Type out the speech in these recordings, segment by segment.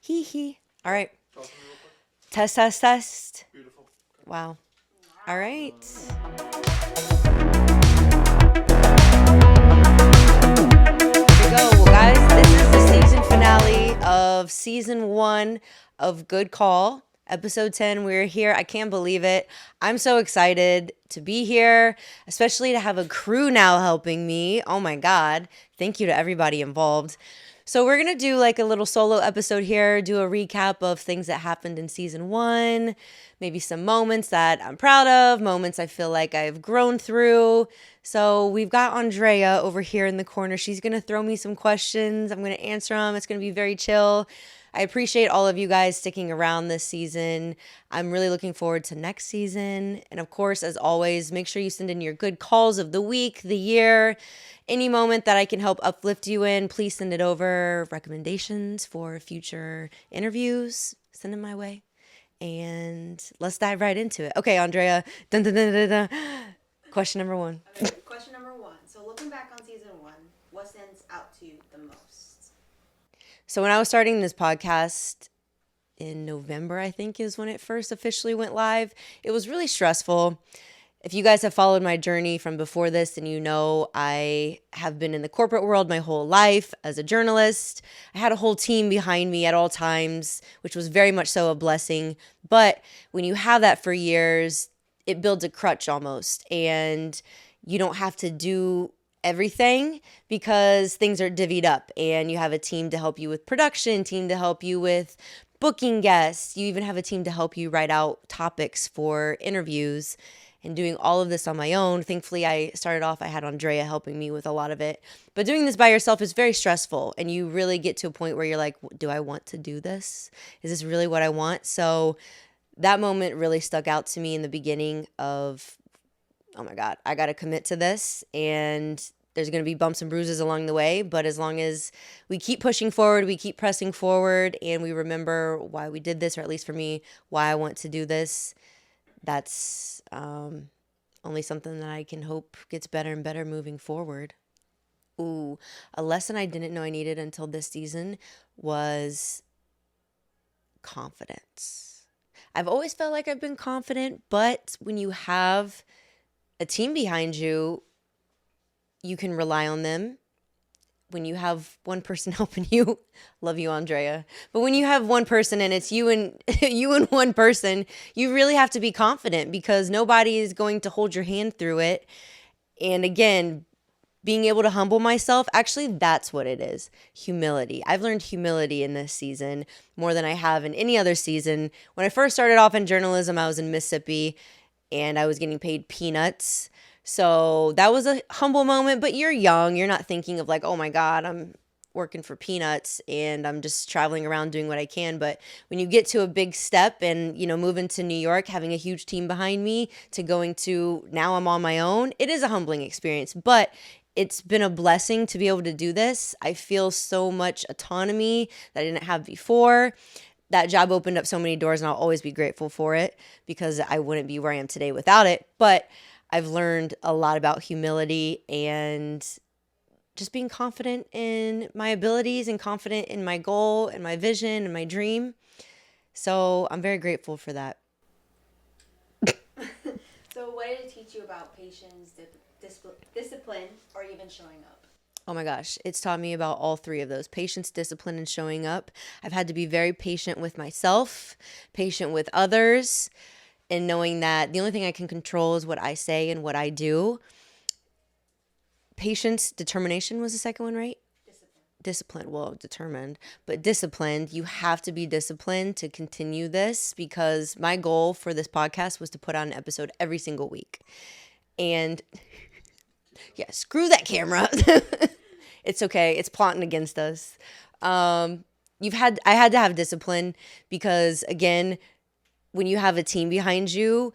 Hee hee. All right. Test, test, test. Beautiful. Wow. All right. Here we go. Well, guys, this is the season finale of season 1 of Good Call. Episode 10, we're here. I can't believe it. I'm so excited to be here, especially to have a crew now helping me. Oh my God. Thank you to everybody involved. So we're going to do like a little solo episode here, do a recap of things that happened in season 1, maybe some moments that I'm proud of, moments I feel like I've grown through. So we've got Andrea over here in the corner. She's going to throw me some questions. I'm going to answer them. It's going to be very chill. I appreciate all of you guys sticking around this season. I'm really looking forward to next season. And of course, as always, make sure you send in your good calls of the week, the year, any moment that I can help uplift you in. Please send it over. Recommendations for future interviews, send them my way. And let's dive right into it. Okay, Andrea. Dun, dun, dun, dun, dun. Question number 1. Okay, question number 1. So looking back on season 1, what stands out to you the most? So when I was starting this podcast in November, I think is when it first officially went live, it was really stressful. If you guys have followed my journey from before this, then you know I have been in the corporate world my whole life as a journalist. I had a whole team behind me at all times, which was very much so a blessing. But when you have that for years, it builds a crutch almost, and you don't have to do everything because things are divvied up, and you have a team to help you with production, team to help you with booking guests. You even have a team to help you write out topics for interviews, and doing all of this on my own. Thankfully, I started off, I had Andrea helping me with a lot of it. But doing this by yourself is very stressful, and you really get to a point where you're like, do I want to do this? Is this really what I want? So that moment really stuck out to me in the beginning of, oh my God, I got to commit to this, and there's going to be bumps and bruises along the way. But as long as we keep pushing forward, we keep pressing forward, and we remember why we did this, or at least for me, why I want to do this, that's only something that I can hope gets better and better moving forward. Ooh, a lesson I didn't know I needed until this season was confidence. I've always felt like I've been confident, but when you have a team behind you, you can rely on them. When you have one person helping you, love you, Andrea. But when you have one person and it's you and you and one person, you really have to be confident because nobody is going to hold your hand through it. And again, being able to humble myself, actually, that's what it is. Humility. I've learned humility in this season more than I have in any other season. When I first started off in journalism, I was in Mississippi and I was getting paid peanuts. So that was a humble moment, but you're young. You're not thinking of like, oh my God, I'm working for peanuts and I'm just traveling around doing what I can. But when you get to a big step and, moving to New York, having a huge team behind me to going to now I'm on my own, it is a humbling experience, but it's been a blessing to be able to do this. I feel so much autonomy that I didn't have before. That job opened up so many doors and I'll always be grateful for it because I wouldn't be where I am today without it. But I've learned a lot about humility and just being confident in my abilities and confident in my goal and my vision and my dream. So I'm very grateful for that. So what did it teach you about patience, discipline, or even showing up? Oh my gosh, it's taught me about all three of those: patience, discipline, and showing up. I've had to be very patient with myself, patient with others, and knowing that the only thing I can control is what I say and what I do. Patience, determination was the second one, right? Discipline. Well, determined, but disciplined. You have to be disciplined to continue this because my goal for this podcast was to put out an episode every single week. And yeah, screw that camera. It's okay. It's plotting against us. I had to have discipline because again, when you have a team behind you,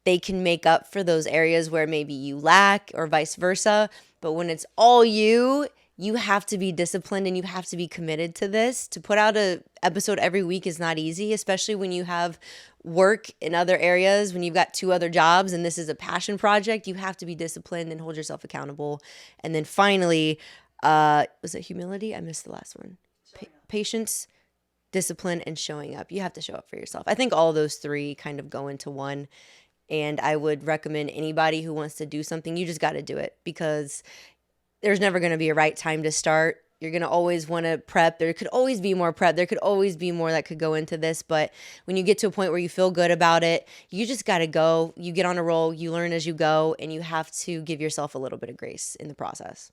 they can make up for those areas where maybe you lack or vice versa. But when it's all you have to be disciplined and you have to be committed to this. To put out an episode every week is not easy, especially when you have work in other areas, when you've got 2 other jobs and this is a passion project. You have to be disciplined and hold yourself accountable. And then finally, was it humility? I missed the last one. Patience. discipline, and showing up. You have to show up for yourself. I think all those three kind of go into one. And I would recommend anybody who wants to do something, you just got to do it, because there's never going to be a right time to start. You're going to always want to prep. There could always be more prep. There could always be more that could go into this. But when you get to a point where you feel good about it, you just got to go. You get on a roll. You learn as you go. And you have to give yourself a little bit of grace in the process.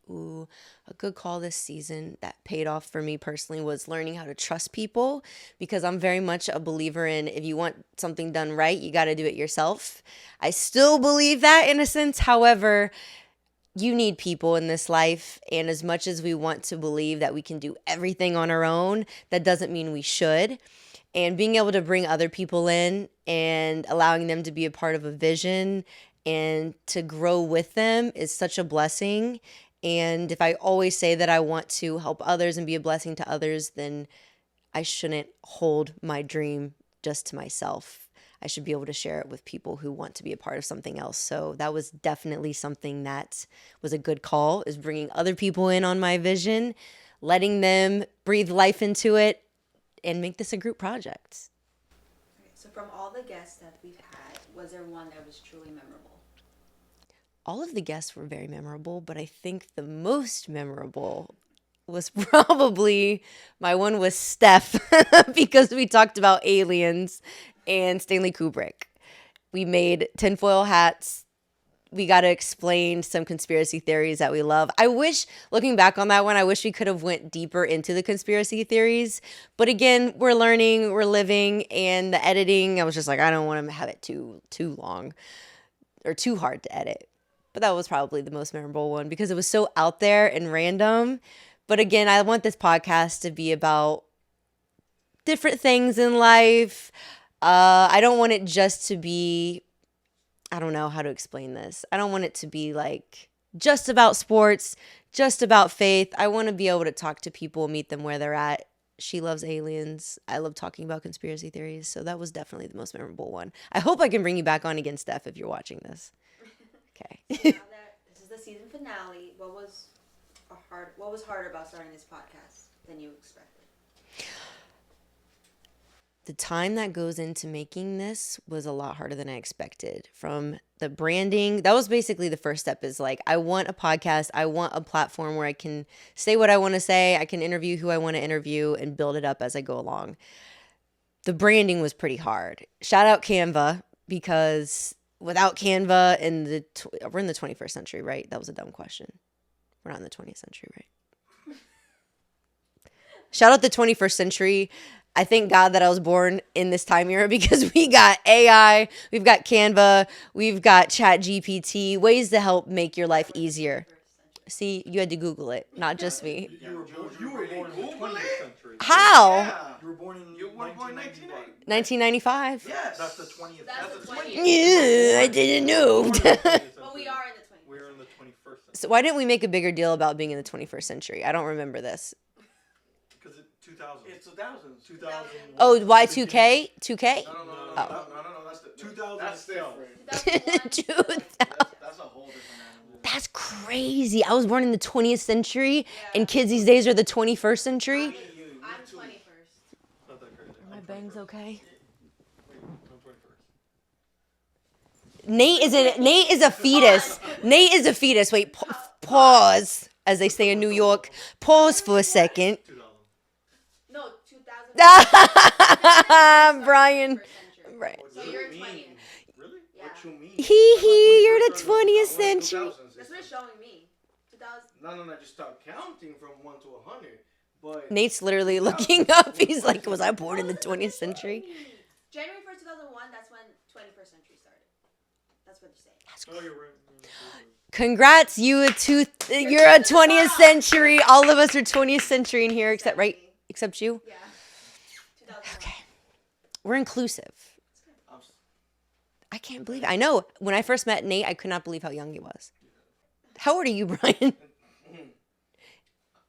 Ooh, a good call this season that paid off for me personally was learning how to trust people, because I'm very much a believer in, if you want something done right, you got to do it yourself. I still believe that in a sense. However, you need people in this life. And as much as we want to believe that we can do everything on our own, that doesn't mean we should. And being able to bring other people in and allowing them to be a part of a vision and to grow with them is such a blessing. And if I always say that I want to help others and be a blessing to others, then I shouldn't hold my dream just to myself. I should be able to share it with people who want to be a part of something else. So that was definitely something that was a good call, is bringing other people in on my vision, letting them breathe life into it, and make this a group project. Okay, so from all the guests that we've had, was there one that was truly memorable? All of the guests were very memorable, but I think the most memorable was probably my one with Steph, because we talked about aliens and Stanley Kubrick. We made tinfoil hats. We got to explain some conspiracy theories that we love. I wish, looking back on that one, I wish we could have went deeper into the conspiracy theories. But again, we're learning, we're living, and the editing, I was just like, I don't want to have it too long or too hard to edit. But that was probably the most memorable one, because it was so out there and random. But again, I want this podcast to be about different things in life. I don't want it just to be, I don't know how to explain this. I don't want it to be like just about sports, just about faith. I want to be able to talk to people, meet them where they're at. She loves aliens. I love talking about conspiracy theories. So that was definitely the most memorable one. I hope I can bring you back on again, Steph, if you're watching this. Okay. Now that this is the season finale, what was harder about starting this podcast than you expected? The time that goes into making this was a lot harder than I expected. From the branding, that was basically the first step, is like, I want a podcast. I want a platform where I can say what I want to say. I can interview who I want to interview and build it up as I go along. The branding was pretty hard. Shout out Canva, because without Canva we're in the 21st century, right? That was a dumb question. We're not in the 20th century, right? Shout out the 21st century. I thank God that I was born in this time era, because we got AI, we've got Canva, we've got Chat GPT, ways to help make your life easier. See, you had to Google it, not just me. You were born in the 20th century. How? Yeah. You were born in 1995. Yes. That's the 20th. That's the 20th. Yeah, I didn't know. But we are in the 21st. We're in the 21st century. So why didn't we make a bigger deal about being in the 21st century? I don't remember this. Because it's 2000. It's 2000. 2000. Oh, Y2K? 2K? No. Oh. No. That's the 2000. That's different. 2000. That's a whole different animal. That's crazy. I was born in the 20th century, and kids these days are the 21st century. I'm 21st. Not that crazy. Are my bangs okay? Wait, I'm 21st. Nate is a fetus. Nate is a fetus. Wait, pause, as they say in New York. Pause for a second. 2000. No, 2000. Brian. Right. So you're 20th. Really? Yeah. What you mean? You're the 20th century. That's what it's showing me. 2000. No, just start counting from 1 to 100. But Nate's literally looking up. He's like, was I born in the 20th century? January 1st, 2001, that's when 21st century started. That's what you're saying. oh, you're right. Congrats, you're a 20th century. All of us are 20th century in here, except you. Yeah. 2001. Okay. We're inclusive. I can't believe it. I know. When I first met Nate, I could not believe how young he was. How old are you, Brian?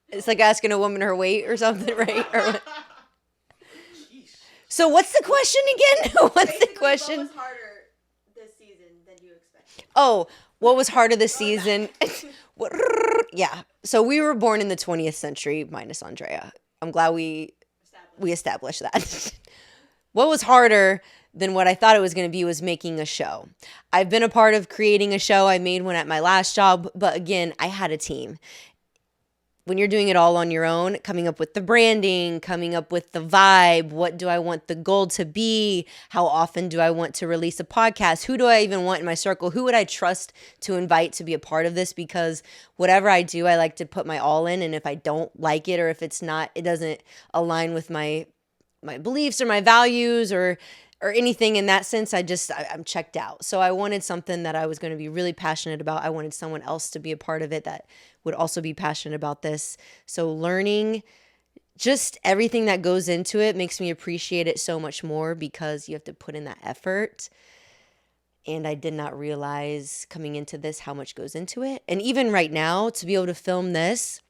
It's like asking a woman her weight or something, right? So what's the question again? What's the Basically, question? What was harder this season than you expected? Oh, what was harder this season? Yeah. So we were born in the 20th century, minus Andrea. I'm glad we We established that. What was harder than what I thought it was going to be was making a show. I've been a part of creating a show. I made one at my last job, but again, I had a team. When you're doing it all on your own, coming up with the branding, coming up with the vibe, what do I want the goal to be? How often do I want to release a podcast? Who do I even want in my circle? Who would I trust to invite to be a part of this? Because whatever I do, I like to put my all in. And if I don't like it, or if it's not, it doesn't align with my beliefs or my values or anything in that sense, I'm checked out. So I wanted something that I was going to be really passionate about. I wanted someone else to be a part of it that would also be passionate about this. So learning just everything that goes into it makes me appreciate it so much more, because you have to put in that effort. And I did not realize coming into this how much goes into it. And even right now, to be able to film this,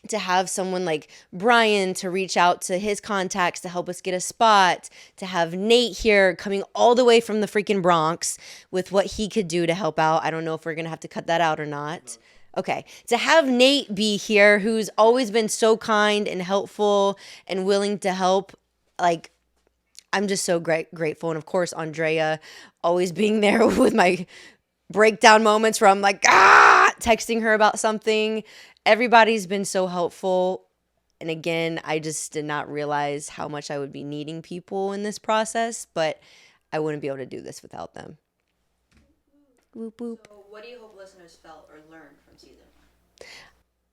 to have someone like Brian to reach out to his contacts to help us get a spot, to have Nate here coming all the way from the freaking Bronx with what he could do to help out. I don't know if we're going to have to cut that out or not. Okay. To have Nate be here, who's always been so kind and helpful and willing to help. Like, I'm just so grateful. And of course, Andrea always being there with my breakdown moments where I'm like, texting her about something. Everybody's been so helpful. And again, I just did not realize how much I would be needing people in this process, but I wouldn't be able to do this without them. Whoop, whoop. So what do you hope listeners felt or learned from season 1?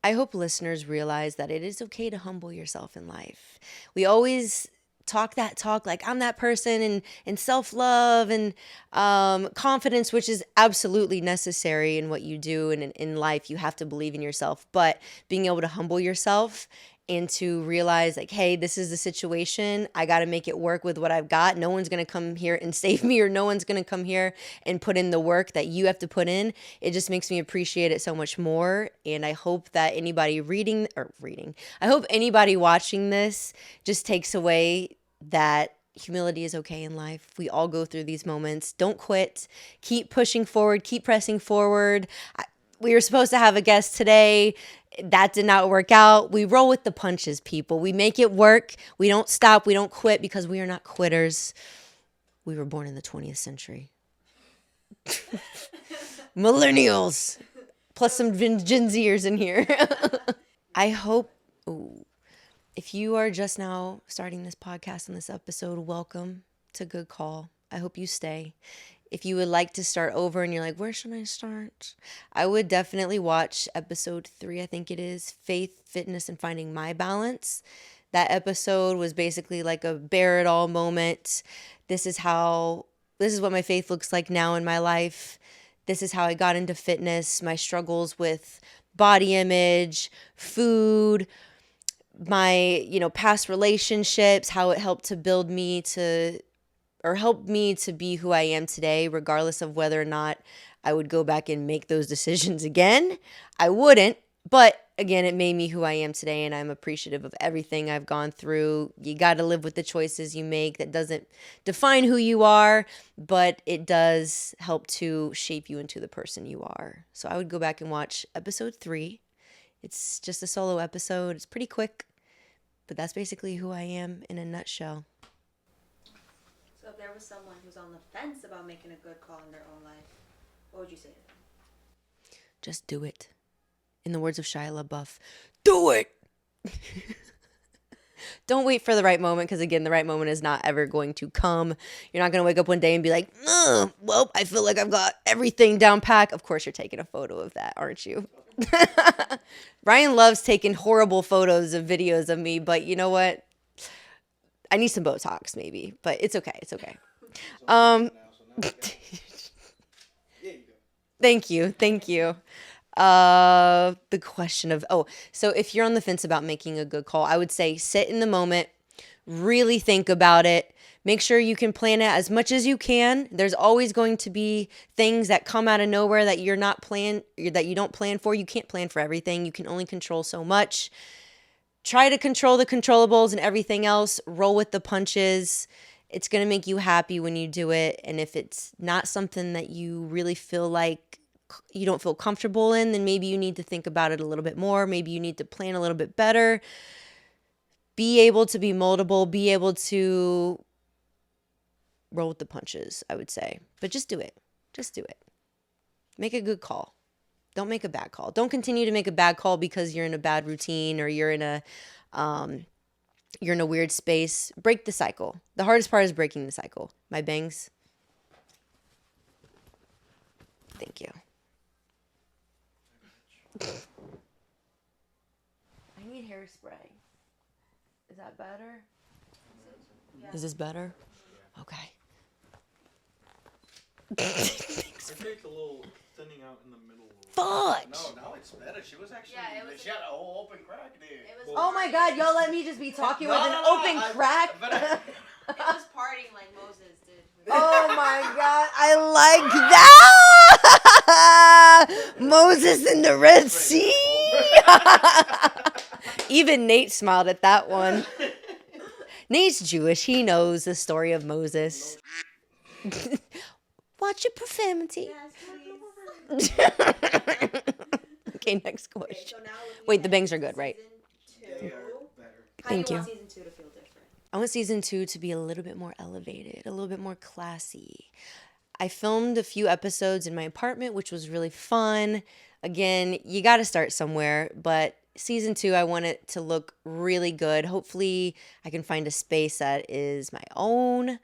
I hope listeners realize that it is okay to humble yourself in life. We always talk that talk like I'm that person, and self-love and confidence, which is absolutely necessary in what you do and in life. You have to believe in yourself, but being able to humble yourself and to realize like, hey, this is the situation. I got to make it work with what I've got. No one's going to come here and save me, or no one's going to come here and put in the work that you have to put in. It just makes me appreciate it so much more. And I hope that anybody I hope anybody watching this just takes away that humility is okay in life. We all go through these moments. Don't quit. Keep pushing forward. Keep pressing forward. We were supposed to have a guest today. That did not work out. We roll with the punches, people. We make it work. We don't stop. We don't quit, because we are not quitters. We were born in the 20th century. Millennials. Plus some Gen Zers in here. I hope... If you are just now starting this podcast and this episode, welcome to Good Call. I hope you stay. If you would like to start over and you're like, where should I start? I would definitely watch episode 3, I think it is, Faith, Fitness, and Finding My Balance. That episode was basically like a bear it all moment. This is what my faith looks like now in my life. This is how I got into fitness, my struggles with body image, food, my, past relationships, how it helped to build me to, or help me to be who I am today, regardless of whether or not I would go back and make those decisions again. I wouldn't, but again, it made me who I am today, and I'm appreciative of everything I've gone through. You got to live with the choices you make. That doesn't define who you are, but it does help to shape you into the person you are. So I would go back and watch episode 3. It's just a solo episode. It's pretty quick, but that's basically who I am in a nutshell. So if there was someone who's on the fence about making a good call in their own life, what would you say to them? Just do it. In the words of Shia LaBeouf, do it! Don't wait for the right moment, because again, the right moment is not ever going to come. You're not going to wake up one day and be like, well, I feel like I've got everything down pat. Of course, you're taking a photo of that, aren't you? Ryan loves taking horrible photos of videos of me, but you know what? I need some Botox maybe, but it's okay. It's okay. Thank you. The question of, so if you're on the fence about making a good call, I would say sit in the moment, really think about it. Make sure you can plan it as much as you can. There's always going to be things that come out of nowhere that you don't plan for. You can't plan for everything. You can only control so much. Try to control the controllables, and everything else, roll with the punches. It's going to make you happy when you do it. And if it's not something that you really feel like you don't feel comfortable in, then maybe you need to think about it a little bit more. Maybe you need to plan a little bit better. be able to be moldable, be able to roll with the punches, I would say. But just do it. Just do it. Make a good call. Don't make a bad call. Don't continue to make a bad call because you're in a bad routine or you're in a weird space. Break the cycle. The hardest part is breaking the cycle. My bangs. Thank you. I need hairspray. Is that better? Yeah. Is this better? Okay. I think a little thinning out in the middle. Fudge! No, now it's better. She was actually. Yeah, it was- She had a whole open crack there. It was Oh my god, y'all let me just be talking with an No, open I- crack. but It was partying like Moses did. Oh my god, I like that! Moses in the Red Sea! Even Nate smiled at that one. Nate's Jewish. He knows the story of Moses. Watch your profanity. Yes, please. Okay, next Okay, question. so now looking Wait, the at bangs are good, right? season They two. are better. How Thank do you you. want season 2 to feel different? I want season 2 to be a little bit more elevated, a little bit more classy. I filmed a few episodes in my apartment, which was really fun. Again, you got to start somewhere, but season 2, I want it to look really good. Hopefully, I can find a space that is my own.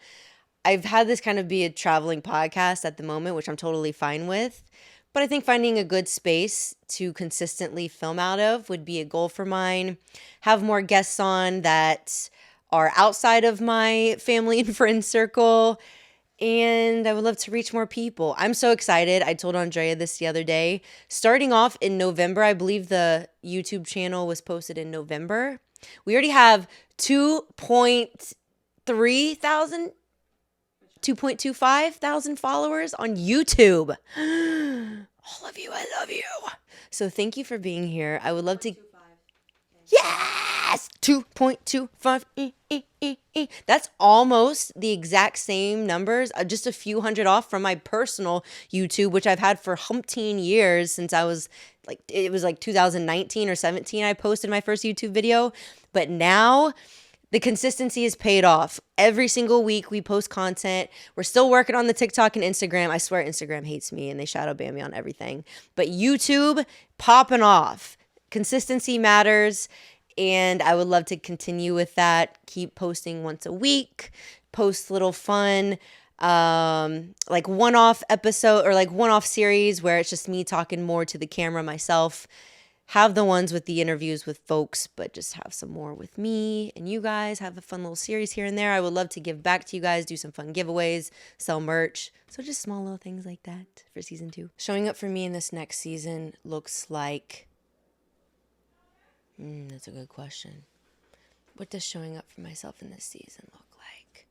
I've had this kind of be a traveling podcast at the moment, which I'm totally fine with. But I think finding a good space to consistently film out of would be a goal for mine. Have more guests on that are outside of my family and friend circle. And I would love to reach more people. I'm so excited. I told Andrea this the other day. Starting off in November, I believe the YouTube channel was posted in November. We already have 2.3 thousand 2.25 thousand followers on YouTube. All of you, I love you. So thank you for being here. I would love to. 2.25. Yes! 2.25. That's almost the exact same numbers, just a few hundred off from my personal YouTube, which I've had for umpteen years since I was like, it was like 2019 or 17 I posted my first YouTube video. But now the consistency is paid off. Every single week we post content. We're still working on the TikTok and Instagram. I swear Instagram hates me and they shadow ban me on everything. But YouTube, popping off. Consistency matters. And I would love to continue with that. Keep posting once a week. Post little fun, like one-off episode or like one-off series where it's just me talking more to the camera myself. Have the ones with the interviews with folks, but just have some more with me and you guys. Have a fun little series here and there. I would love to give back to you guys, do some fun giveaways, sell merch. So just small little things like that for season 2. Showing up for me in this next season looks like... that's a good question. What does showing up for myself in this season look like?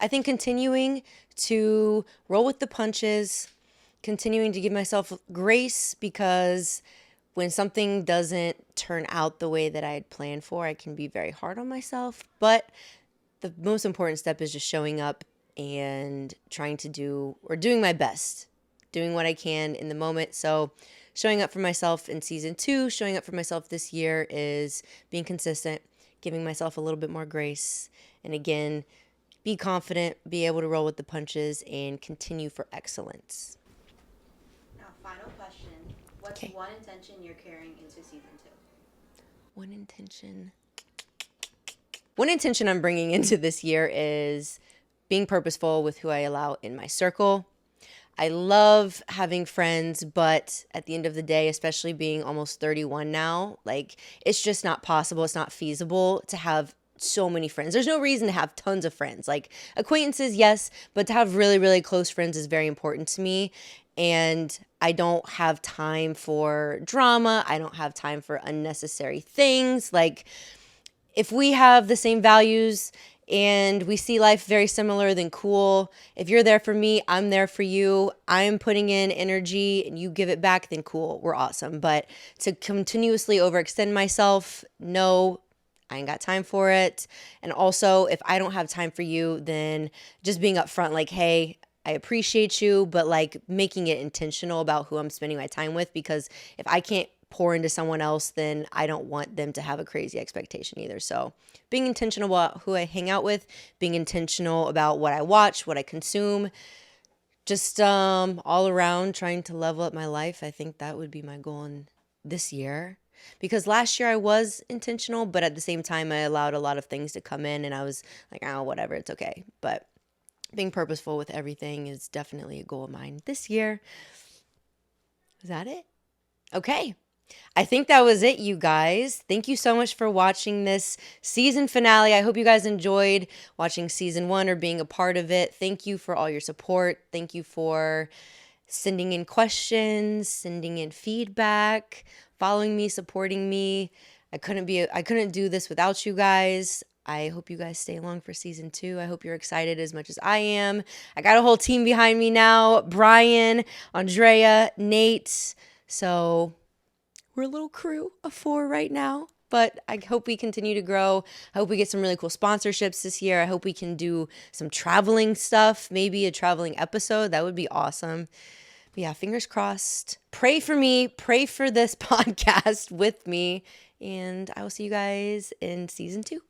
I think continuing to roll with the punches, continuing to give myself grace because... when something doesn't turn out the way that I had planned for, I can be very hard on myself. But the most important step is just showing up and trying to doing my best, doing what I can in the moment. So showing up for myself in season 2, showing up for myself this year is being consistent, giving myself a little bit more grace. And again, be confident, be able to roll with the punches, and continue for excellence. Now, final question. What's Okay. one intention you're carrying into season 2? One intention I'm bringing into this year is being purposeful with who I allow in my circle. I love having friends, but at the end of the day, especially being almost 31 now, like it's just not possible. It's not feasible to have so many friends. There's no reason to have tons of friends. Like acquaintances, yes, but to have really, really close friends is very important to me. And I don't have time for drama. I don't have time for unnecessary things. Like if we have the same values and we see life very similar, then cool. If you're there for me, I'm there for you. I'm putting in energy and you give it back, then cool. We're awesome. But to continuously overextend myself, no, I ain't got time for it. And also, if I don't have time for you, then just being upfront, like, hey, I appreciate you, but like making it intentional about who I'm spending my time with, because if I can't pour into someone else, then I don't want them to have a crazy expectation either. So being intentional about who I hang out with, being intentional about what I watch, what I consume, just all around trying to level up my life. I think that would be my goal in this year. Because last year I was intentional, but at the same time I allowed a lot of things to come in and I was like, oh, whatever, it's okay. But being purposeful with everything is definitely a goal of mine this year. Is that it? Okay. I think that was it, you guys. Thank you so much for watching this season finale. I hope you guys enjoyed watching season 1 or being a part of it. Thank you for all your support. Thank you for sending in questions, sending in feedback, following me, supporting me. I couldn't do this without you guys. I hope you guys stay along for season 2. I hope you're excited as much as I am. I got a whole team behind me now. Brian, Andrea, Nate. So we're a little crew of 4 right now, but I hope we continue to grow. I hope we get some really cool sponsorships this year. I hope we can do some traveling stuff, maybe a traveling episode. That would be awesome. But yeah, fingers crossed. Pray for me. Pray for this podcast with me. And I will see you guys in season 2.